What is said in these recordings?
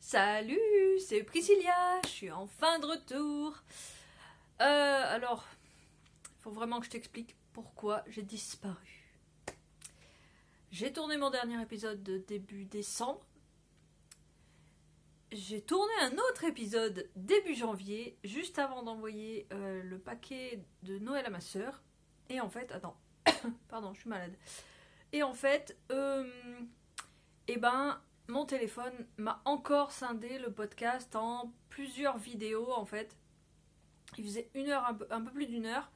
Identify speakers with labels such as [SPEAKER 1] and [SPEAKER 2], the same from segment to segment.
[SPEAKER 1] Salut, c'est Priscilla, je suis enfin de retour. Alors, il faut vraiment que je t'explique pourquoi j'ai disparu. J'ai tourné mon dernier épisode de début décembre. J'ai tourné un autre épisode début janvier, juste avant d'envoyer le paquet de Noël à ma sœur. Et en fait, attends, pardon, je suis malade. Et en fait, mon téléphone m'a encore scindé le podcast en plusieurs vidéos en fait. Il faisait une heure, un peu plus d'une heure.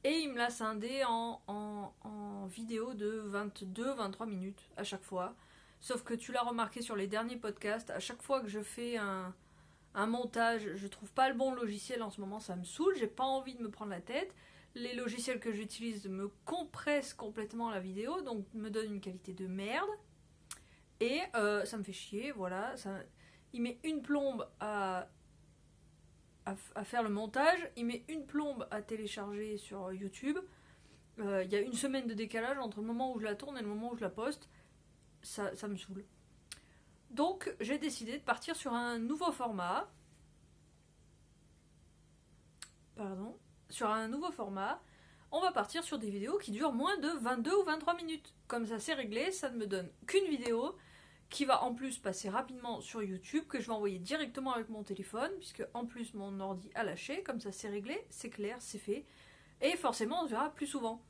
[SPEAKER 1] Et il me l'a scindé en vidéo de 22-23 minutes à chaque fois. Sauf que tu l'as remarqué sur les derniers podcasts, à chaque fois que je fais un montage, je trouve pas le bon logiciel en ce moment, ça me saoule, j'ai pas envie de me prendre la tête. Les logiciels que j'utilise me compressent complètement la vidéo, donc me donnent une qualité de merde. Et ça me fait chier, voilà. Il met une plombe à faire le montage, il met une plombe à télécharger sur YouTube. Il y a une semaine de décalage entre le moment où je la tourne et le moment où je la poste. Ça me saoule. Donc j'ai décidé de partir sur un nouveau format. Pardon. Sur un nouveau format. On va partir sur des vidéos qui durent moins de 22 ou 23 minutes. Comme ça c'est réglé, ça ne me donne qu'une vidéo qui va en plus passer rapidement sur YouTube, que je vais envoyer directement avec mon téléphone, puisque en plus mon ordi a lâché, comme ça c'est réglé, c'est clair, c'est fait. Et forcément on se verra plus souvent.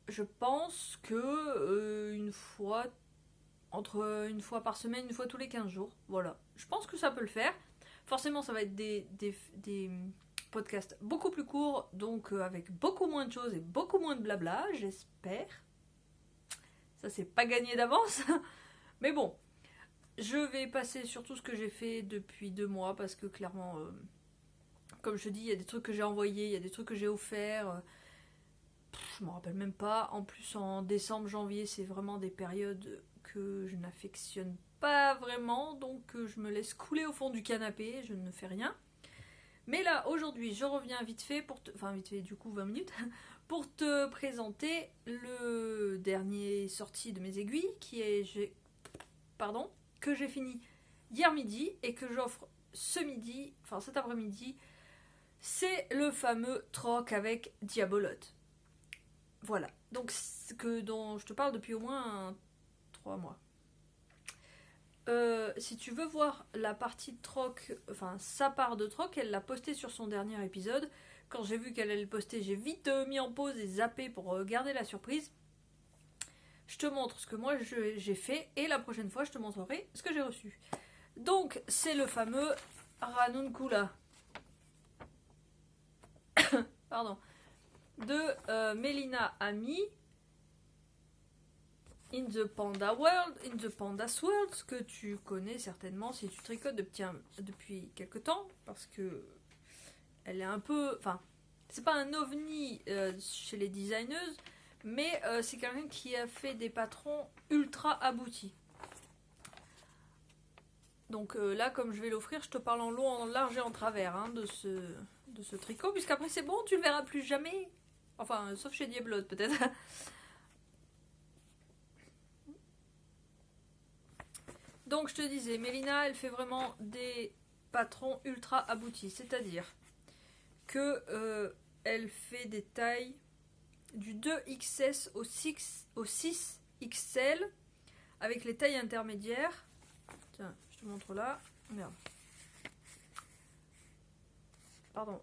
[SPEAKER 1] Je pense que entre une fois par semaine, une fois tous les 15 jours, voilà. Je pense que ça peut le faire. Forcément ça va être des podcasts beaucoup plus courts, donc avec beaucoup moins de choses et beaucoup moins de blabla, j'espère. Ça c'est pas gagné d'avance. Mais bon, je vais passer sur tout ce que j'ai fait depuis 2 mois parce que clairement, comme je te dis, il y a des trucs que j'ai envoyés, il y a des trucs que j'ai offerts. Je me rappelle même pas. En plus, en décembre, janvier, c'est vraiment des périodes que je n'affectionne pas vraiment. Donc, je me laisse couler au fond du canapé, je ne fais rien. Mais là, aujourd'hui, je reviens vite fait, enfin vite fait, du coup 20 minutes, pour te présenter le dernier sorti de mes aiguilles, que j'ai fini hier midi et que j'offre cet après-midi, c'est le fameux troc avec Diabolote. Voilà, donc dont je te parle depuis au moins 3 mois. Si tu veux voir la partie de troc, enfin sa part de troc, elle l'a posté sur son dernier épisode. Quand j'ai vu qu'elle allait le poster, j'ai vite mis en pause et zappé pour garder la surprise. Je te montre ce que moi j'ai fait et la prochaine fois je te montrerai ce que j'ai reçu. Donc c'est le fameux Ranuncula pardon, de Mélina Ami in the Pandas World, que tu connais certainement si tu tricotes depuis quelque temps, parce que elle est un peu, enfin, c'est pas un ovni chez les designers, mais c'est quelqu'un qui a fait des patrons ultra aboutis. Donc là, comme je vais l'offrir, je te parle en long, en large et en travers de ce tricot, puisqu'après c'est bon, tu le verras plus jamais. Enfin, sauf chez Diablotte peut-être. Donc je te disais, Mélina, elle fait vraiment des patrons ultra aboutis, c'est-à-dire que elle fait des tailles du 2XS au 6XL avec les tailles intermédiaires. Tiens, je te montre là. Merde. Pardon.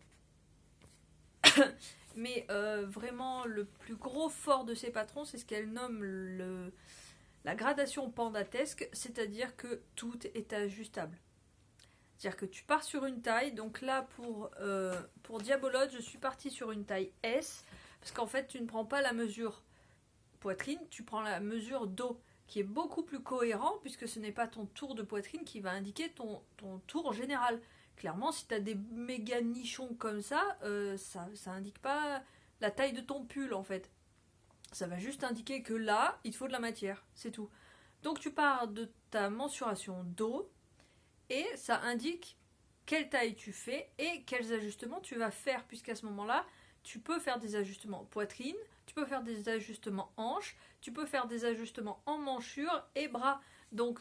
[SPEAKER 1] Mais vraiment, le plus gros fort de ces patrons, c'est ce qu'elle nomme la gradation pandatesque, c'est-à-dire que tout est ajustable. C'est-à-dire que tu pars sur une taille, donc là pour Diabolote, je suis partie sur une taille S, parce qu'en fait tu ne prends pas la mesure poitrine, tu prends la mesure dos, qui est beaucoup plus cohérent, puisque ce n'est pas ton tour de poitrine qui va indiquer ton tour général. Clairement, si tu as des méga nichons comme ça, ça indique pas la taille de ton pull en fait. Ça va juste indiquer que là, il te faut de la matière, c'est tout. Donc tu pars de ta mensuration dos, et ça indique quelle taille tu fais et quels ajustements tu vas faire, puisqu'à ce moment-là, tu peux faire des ajustements poitrine, tu peux faire des ajustements hanches, tu peux faire des ajustements en manchure et bras. Donc,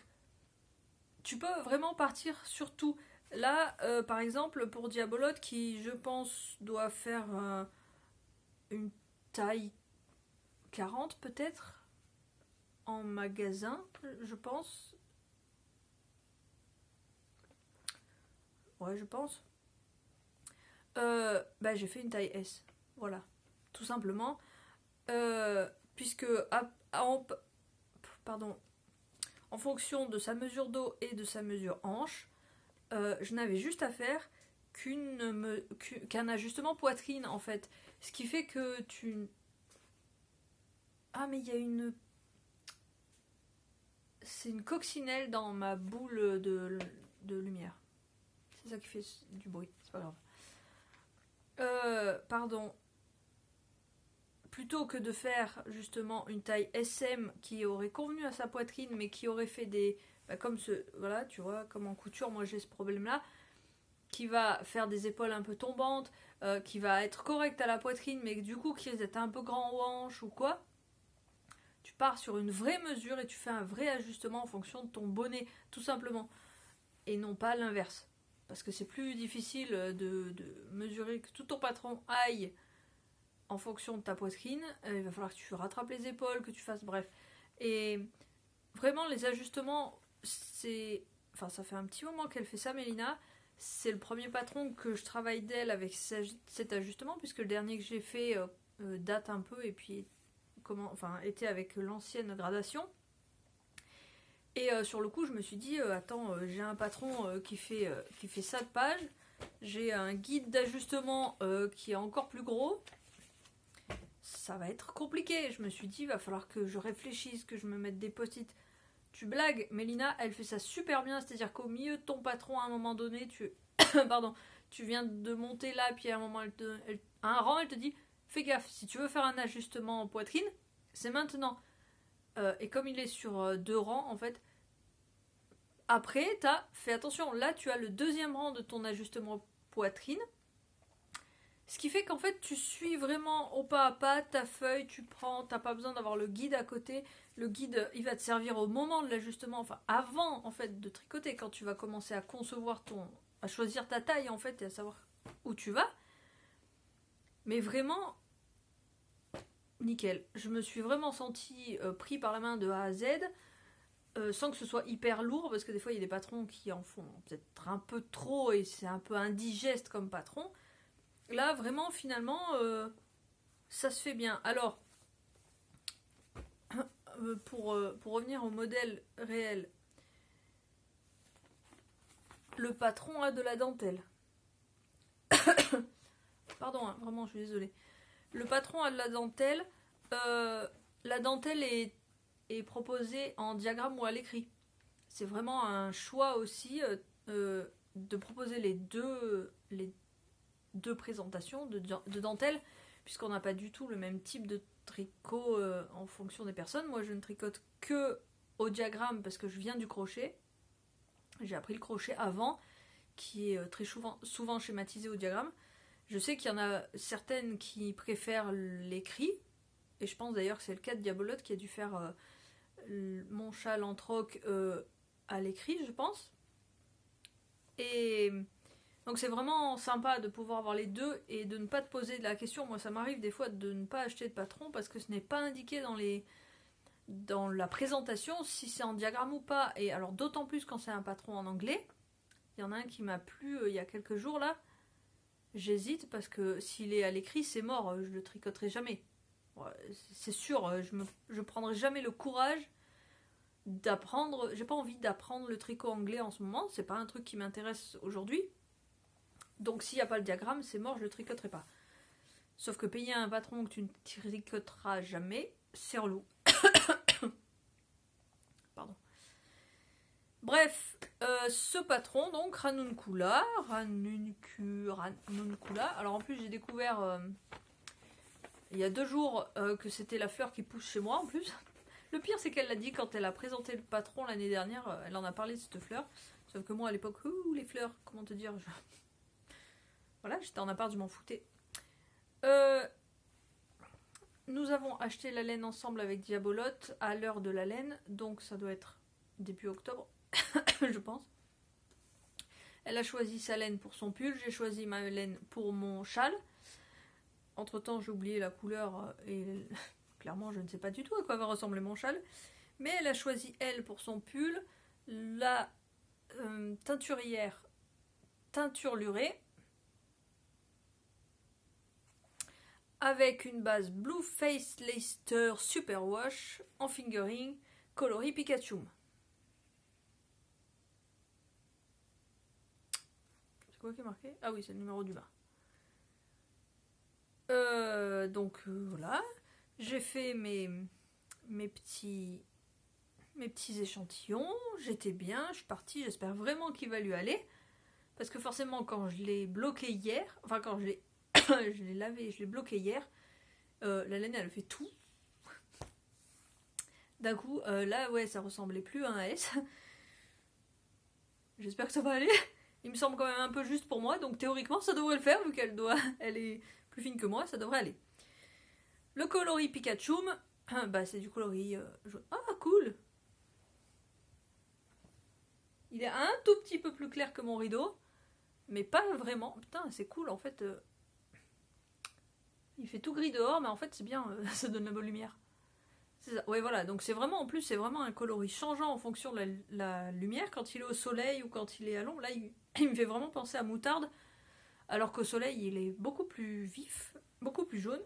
[SPEAKER 1] tu peux vraiment partir sur tout. Là, par exemple, pour Diabolote, qui je pense doit faire une taille 40 peut-être en magasin, je pense. Ouais, je pense. J'ai fait une taille S. Voilà. Tout simplement. Puisque pardon, en fonction de sa mesure dos et de sa mesure hanche, je n'avais juste à faire qu'un ajustement poitrine en fait. Ce qui fait que tu... Ah mais il y a une... C'est une coccinelle dans ma boule de lumière. C'est ça qui fait du bruit, c'est pas grave. Pardon. Plutôt que de faire justement une taille SM qui aurait convenu à sa poitrine, mais qui aurait fait des... comme ce... Voilà, tu vois, comme en couture, moi j'ai ce problème-là, qui va faire des épaules un peu tombantes, qui va être correct à la poitrine, mais du coup qui est un peu grand aux hanches ou quoi. Tu pars sur une vraie mesure et tu fais un vrai ajustement en fonction de ton bonnet, tout simplement. Et non pas l'inverse. Parce que c'est plus difficile de mesurer que tout ton patron aille en fonction de ta poitrine. Il va falloir que tu rattrapes les épaules, que tu fasses... Bref. Et vraiment, les ajustements, c'est... Enfin, ça fait un petit moment qu'elle fait ça, Mélina. C'est le premier patron que je travaille d'elle avec cet ajustement, puisque le dernier que j'ai fait date un peu et puis était avec l'ancienne gradation. Et sur le coup, je me suis dit, attends, j'ai un patron qui fait 5 pages, j'ai un guide d'ajustement qui est encore plus gros, ça va être compliqué. Je me suis dit, il va falloir que je réfléchisse, que je me mette des post-it. Tu blagues, Mélina, elle fait ça super bien, c'est-à-dire qu'au milieu de ton patron, à un moment donné, pardon, tu viens de monter là, puis à un moment, à un rang, elle te dit, fais gaffe, si tu veux faire un ajustement en poitrine, c'est maintenant. Et comme il est sur 2 rangs, en fait, après, fais attention, là, tu as le 2e rang de ton ajustement poitrine, ce qui fait qu'en fait, tu suis vraiment au pas à pas ta feuille, tu prends, t'as pas besoin d'avoir le guide à côté. Le guide, il va te servir au moment de l'ajustement, enfin avant en fait de tricoter, quand tu vas commencer à concevoir à choisir ta taille en fait et à savoir où tu vas. Mais vraiment, nickel. Je me suis vraiment sentie pris par la main de A à Z, sans que ce soit hyper lourd, parce que des fois il y a des patrons qui en font peut-être un peu trop et c'est un peu indigeste comme patron. Là, vraiment, finalement, ça se fait bien. Alors, pour revenir au modèle réel, le patron a de la dentelle. Pardon, hein, vraiment, je suis désolée. Le patron a de la dentelle. La dentelle est proposée en diagramme ou à l'écrit. C'est vraiment un choix aussi de proposer les deux présentations de dentelle, puisqu'on n'a pas du tout le même type de tricot en fonction des personnes. Moi, je ne tricote que au diagramme parce que je viens du crochet. J'ai appris le crochet avant, qui est très souvent schématisé au diagramme. Je sais qu'il y en a certaines qui préfèrent l'écrit, et je pense d'ailleurs que c'est le cas de Diabolote qui a dû faire mon châle en troc à l'écrit, je pense. Et donc c'est vraiment sympa de pouvoir avoir les deux et de ne pas te poser la question. Moi, ça m'arrive des fois de ne pas acheter de patron parce que ce n'est pas indiqué dans la présentation si c'est en diagramme ou pas. Et alors d'autant plus quand c'est un patron en anglais. Il y en a un qui m'a plu il y a quelques jours là. J'hésite parce que s'il est à l'écrit, c'est mort, je le tricoterai jamais. Ouais, c'est sûr, je prendrai jamais le courage d'apprendre. J'ai pas envie d'apprendre le tricot anglais en ce moment, c'est pas un truc qui m'intéresse aujourd'hui. Donc s'il n'y a pas le diagramme, c'est mort, je le tricoterai pas. Sauf que payer un patron que tu ne tricoteras jamais, c'est relou. Pardon. Bref, ce patron, donc Ranuncula. Alors en plus, j'ai découvert il y a 2 jours que c'était la fleur qui pousse chez moi en plus. Le pire, c'est qu'elle l'a dit quand elle a présenté le patron l'année dernière. Elle en a parlé de cette fleur. Sauf que moi, à l'époque, les fleurs, comment te dire, voilà, j'étais en appart, je m'en foutais. Nous avons acheté la laine ensemble avec Diabolote à l'heure de la laine, donc ça doit être début octobre. je pense. Elle a choisi sa laine pour son pull, j'ai choisi ma laine pour mon châle. Entre temps, j'ai oublié la couleur et clairement, je ne sais pas du tout à quoi va ressembler mon châle. Mais elle a choisi, elle, pour son pull, la teinturière teinturlurée avec une base Blue Face Leicester Superwash en fingering coloris Pikachu. C'est quoi qui est marqué? Ah oui, c'est le numéro du bas. Donc voilà, j'ai fait mes petits échantillons, j'étais bien, je suis partie, j'espère vraiment qu'il va lui aller. Parce que forcément, quand je l'ai bloqué hier, enfin quand je l'ai je l'ai lavé, je l'ai bloqué hier, la laine elle fait tout. D'un coup, là ouais, ça ressemblait plus à un S. J'espère que ça va aller. Il me semble quand même un peu juste pour moi, donc théoriquement ça devrait le faire, vu elle est plus fine que moi, ça devrait aller. Le coloris Pikachu, bah c'est du coloris jaune. Ah cool. Il est un tout petit peu plus clair que mon rideau, mais pas vraiment. Putain, c'est cool en fait. Il fait tout gris dehors, mais en fait c'est bien, ça donne la bonne lumière. C'est ça. Ouais, voilà, donc c'est vraiment, en plus, c'est vraiment un coloris changeant en fonction de la lumière. Quand il est au soleil ou quand il est à l'ombre, là, il me fait vraiment penser à moutarde. Alors qu'au soleil, il est beaucoup plus vif, beaucoup plus jaune.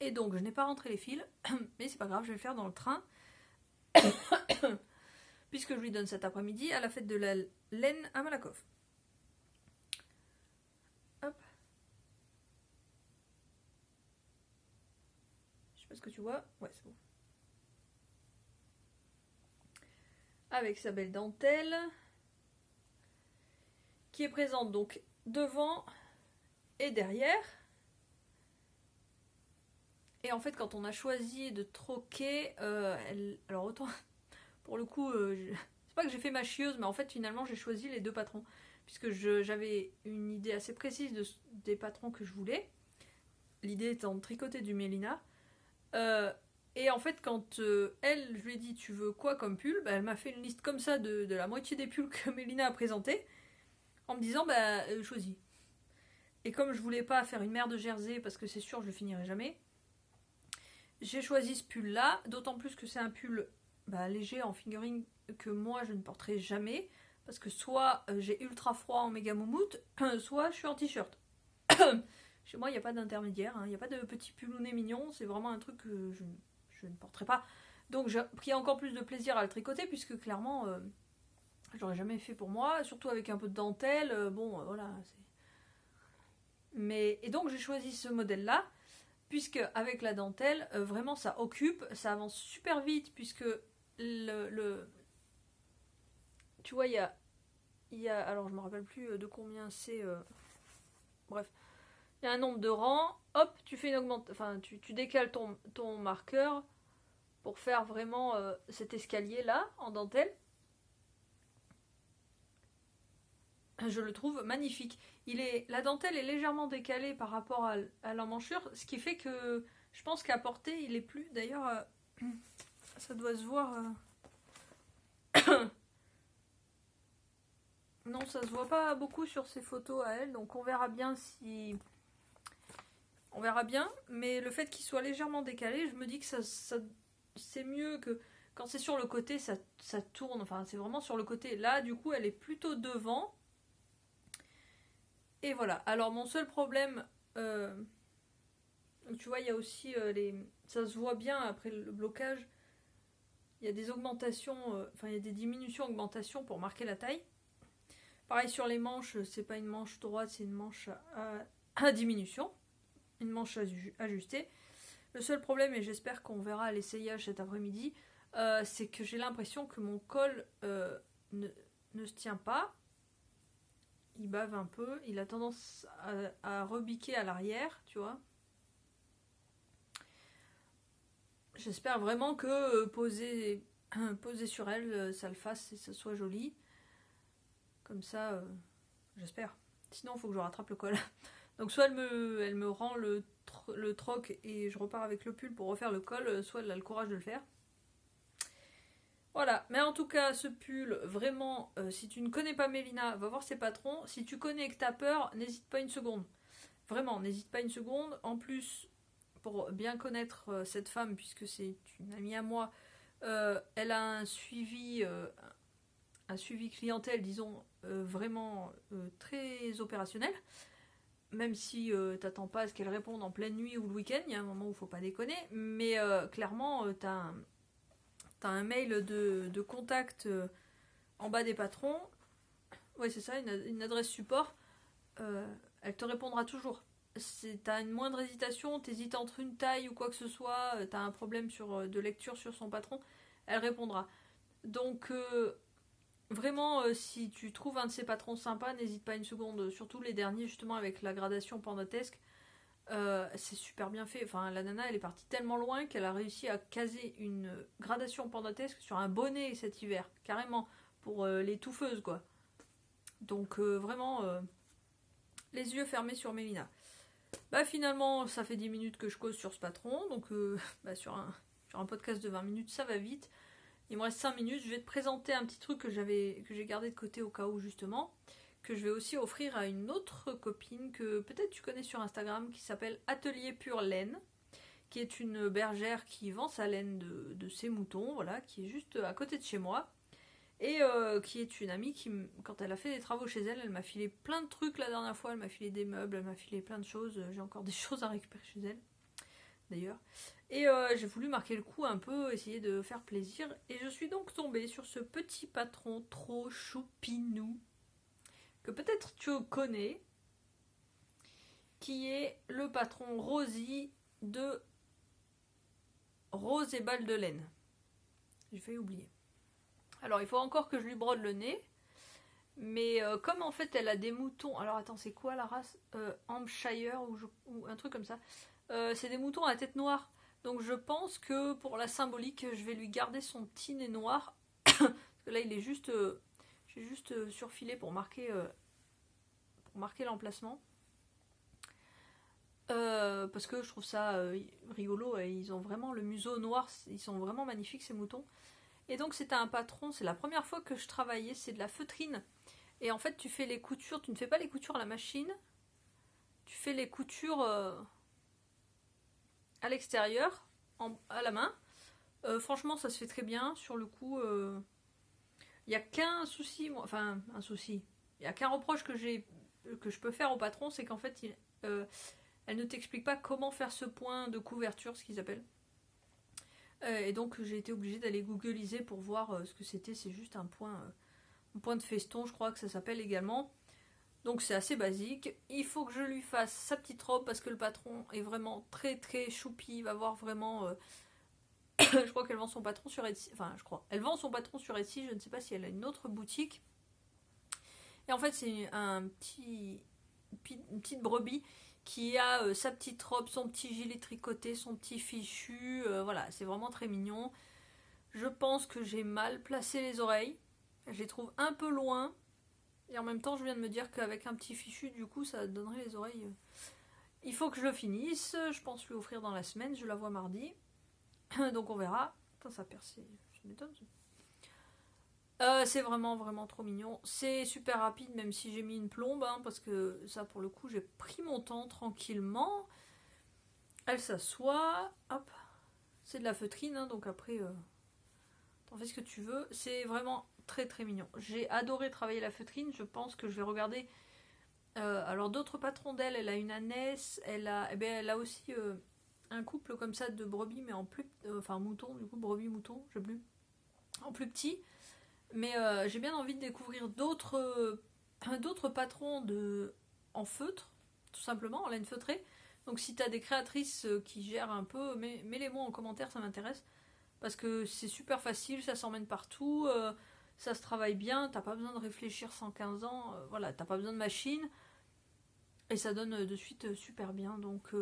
[SPEAKER 1] Et donc, je n'ai pas rentré les fils, mais c'est pas grave, je vais le faire dans le train. Puisque je lui donne cet après-midi à la fête de la laine à Malakoff. Hop. Je sais pas ce que tu vois. Ouais, c'est bon. Avec sa belle dentelle. Qui est présente donc devant et derrière. Et en fait, quand on a choisi de troquer, alors autant, pour le coup, c'est pas que j'ai fait ma chieuse, mais en fait, finalement, j'ai choisi les deux patrons. Puisque j'avais une idée assez précise des patrons que je voulais. L'idée étant de tricoter du Mélina. Et en fait, quand je lui ai dit tu veux quoi comme pull, bah, elle m'a fait une liste comme ça de la moitié des pulls que Mélina a présenté, en me disant choisis. Et comme je voulais pas faire une merde de jersey parce que c'est sûr je le finirai jamais, j'ai choisi ce pull là, d'autant plus que c'est un pull léger en fingering que moi je ne porterai jamais, parce que soit j'ai ultra froid en méga moumoute, soit je suis en t-shirt. Chez moi il n'y a pas d'intermédiaire, il n'y a pas de petit pullounet mignon, c'est vraiment un truc que je ne porterai pas. Donc j'ai pris encore plus de plaisir à le tricoter, puisque clairement je l'aurais jamais fait pour moi, surtout avec un peu de dentelle, voilà. Et donc j'ai choisi ce modèle là, puisque avec la dentelle, vraiment ça occupe, ça avance super vite, puisque tu vois, il y a, alors je me rappelle plus de combien c'est, bref, il y a un nombre de rangs, hop, tu fais une augmentation, enfin tu décales ton marqueur pour faire vraiment cet escalier là en dentelle. Je le trouve magnifique. La dentelle est légèrement décalée par rapport à l'emmanchure, ce qui fait que je pense qu'à porter, il est plus. D'ailleurs, ça doit se voir. Non, ça se voit pas beaucoup sur ces photos à elle, donc on verra bien si. On verra bien, mais le fait qu'il soit légèrement décalé, je me dis que ça c'est mieux que quand c'est sur le côté, ça tourne. Enfin, c'est vraiment sur le côté. Là, du coup, elle est plutôt devant. Et voilà. Alors mon seul problème, tu vois, il y a aussi ça se voit bien après le blocage. Il y a des augmentations, il y a des diminutions, augmentations pour marquer la taille. Pareil sur les manches, c'est pas une manche droite, c'est une manche à diminution, une manche ajustée. Le seul problème, et j'espère qu'on verra à l'essayage cet après-midi, c'est que j'ai l'impression que mon col ne se tient pas. Il bave un peu, il a tendance à rebiquer à l'arrière, tu vois. J'espère vraiment que poser sur elle, ça le fasse et ça soit joli. Comme ça, j'espère. Sinon, il faut que je rattrape le col. Donc soit elle me rend le troc et je repars avec le pull pour refaire le col, soit elle a le courage de le faire. Voilà, mais en tout cas, ce pull, vraiment, si tu ne connais pas Mélina, va voir ses patrons. Si tu connais et que t'as peur, n'hésite pas une seconde. Vraiment, n'hésite pas une seconde. En plus, pour bien connaître cette femme, puisque c'est une amie à moi, elle a un suivi clientèle, disons, vraiment très opérationnel. Même si t'attends pas à ce qu'elle réponde en pleine nuit ou le week-end, il y a un moment où il faut pas déconner. Mais clairement, t'as un mail de contact en bas des patrons. Ouais, c'est ça, une adresse support. Elle te répondra toujours. Si t'as une moindre hésitation, t'hésites entre une taille ou quoi que ce soit, t'as un problème de lecture sur son patron, elle répondra. Donc, vraiment, si tu trouves un de ces patrons sympas, n'hésite pas une seconde. Surtout les derniers, justement, avec la gradation pandatesque. C'est super bien fait. Enfin, la nana, elle est partie tellement loin qu'elle a réussi à caser une gradation pandatesque sur un bonnet cet hiver, carrément, pour les touffeuses, quoi. Donc, vraiment, les yeux fermés sur Mélina. Bah, finalement, ça fait 10 minutes que je cause sur ce patron, donc bah, sur un podcast de 20 minutes, ça va vite. Il me reste 5 minutes, je vais te présenter un petit truc que j'ai gardé de côté au cas où, justement, que je vais aussi offrir à une autre copine que peut-être tu connais sur Instagram, qui s'appelle Atelier Pure Laine, qui est une bergère qui vend sa laine de ses moutons, voilà, qui est juste à côté de chez moi, et qui est une amie qui, quand elle a fait des travaux chez elle, elle m'a filé plein de trucs la dernière fois, elle m'a filé des meubles, elle m'a filé plein de choses, j'ai encore des choses à récupérer chez elle, d'ailleurs. Et j'ai voulu marquer le coup un peu, essayer de faire plaisir, et je suis donc tombée sur ce petit patron trop choupinou, que peut-être tu connais, qui est le patron Rosie de Rose et Balles de Laine. J'ai failli oublier. Alors il faut encore que je lui brode le nez, mais comme en fait elle a des moutons, alors attends, c'est quoi la race, Hampshire ou un truc comme ça, c'est des moutons à la tête noire, donc je pense que pour la symbolique je vais lui garder son petit nez noir, parce que là il est juste, j'ai juste surfilé pour marquer l'emplacement. Parce que je trouve ça rigolo, ils ont vraiment le museau noir, ils sont vraiment magnifiques ces moutons. Et donc c'était un patron, c'est la première fois que je travaillais, c'est de la feutrine. Et en fait tu fais les coutures, tu ne fais pas les coutures à la machine, tu fais les coutures à l'extérieur, à la main. Franchement ça se fait très bien, sur le coup, il n'y a qu'un souci, enfin un souci, il n'y a qu'un reproche que je peux faire au patron, c'est qu'en fait elle ne t'explique pas comment faire ce point de couverture, ce qu'ils appellent. Et donc j'ai été obligée d'aller googliser pour voir ce que c'était. C'est juste un point de feston, je crois que ça s'appelle également. Donc c'est assez basique. Il faut que je lui fasse sa petite robe parce que le patron est vraiment très très choupi. Il va voir vraiment... je crois qu'elle vend son patron sur Etsy. Enfin, je crois. Elle vend son patron sur Etsy. Je ne sais pas si elle a une autre boutique. Et en fait, c'est une petite brebis qui a sa petite robe, son petit gilet tricoté, son petit fichu, voilà, c'est vraiment très mignon. Je pense que j'ai mal placé les oreilles, je les trouve un peu loin, et en même temps je viens de me dire qu'avec un petit fichu, du coup, ça donnerait les oreilles. Il faut que je le finisse, je pense lui offrir dans la semaine, je la vois mardi, donc on verra. Putain, ça perce, je m'étonne. C'est vraiment vraiment trop mignon. C'est super rapide, même si j'ai mis une plombe, hein, parce que ça pour le coup j'ai pris mon temps tranquillement. Elle s'assoit, hop, c'est de la feutrine, hein, donc après t'en fais ce que tu veux. C'est vraiment très très mignon. J'ai adoré travailler la feutrine, je pense que je vais regarder. Alors d'autres patrons d'elle, elle a une ânesse, elle a aussi un couple comme ça de brebis, mais en plus, enfin mouton, du coup brebis mouton, je sais plus, en plus petit. Mais j'ai bien envie de découvrir d'autres patrons en feutre, tout simplement, en laine feutrée. Donc si tu as des créatrices qui gèrent un peu, mets-les-moi en commentaire, ça m'intéresse. Parce que c'est super facile, ça s'emmène partout, ça se travaille bien, t'as pas besoin de réfléchir 115 ans, voilà, t'as pas besoin de machine. Et ça donne de suite super bien. Donc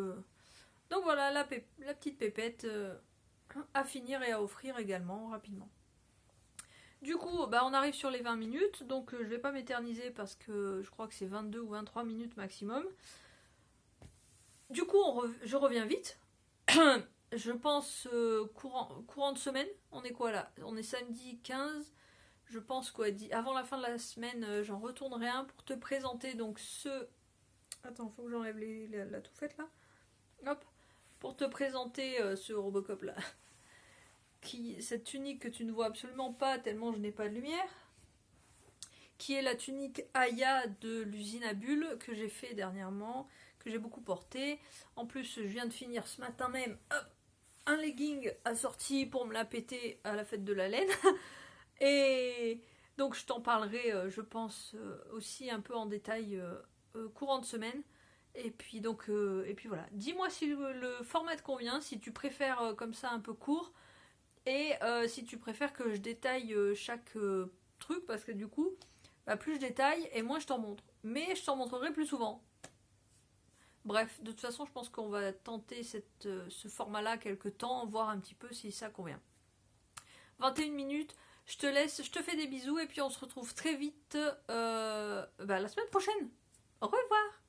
[SPEAKER 1] voilà, la petite pépette à finir et à offrir également rapidement. Du coup, bah, on arrive sur les 20 minutes, donc je vais pas m'éterniser parce que je crois que c'est 22 ou 23 minutes maximum. Du coup, je reviens vite. je pense courant de semaine. On est quoi là? On est samedi 15. Je pense quoi, avant la fin de la semaine, j'en retournerai un pour te présenter donc ce... Attends, faut que j'enlève la touffette là. Hop. Pour te présenter ce Robocop là. Cette tunique que tu ne vois absolument pas tellement je n'ai pas de lumière. Qui est la tunique Aya de l'usine à bulles que j'ai fait dernièrement, que j'ai beaucoup porté. En plus, je viens de finir ce matin même un legging assorti pour me la péter à la fête de la laine. Et donc je t'en parlerai, je pense, aussi un peu en détail courant de semaine. Et puis voilà. Dis-moi si le format te convient, si tu préfères comme ça un peu court, et si tu préfères que je détaille chaque truc, parce que du coup, bah, plus je détaille et moins je t'en montre. Mais je t'en montrerai plus souvent. Bref, de toute façon, je pense qu'on va tenter ce format-là quelques temps, voir un petit peu si ça convient. 21 minutes, je te laisse, je te fais des bisous et puis on se retrouve très vite la semaine prochaine. Au revoir!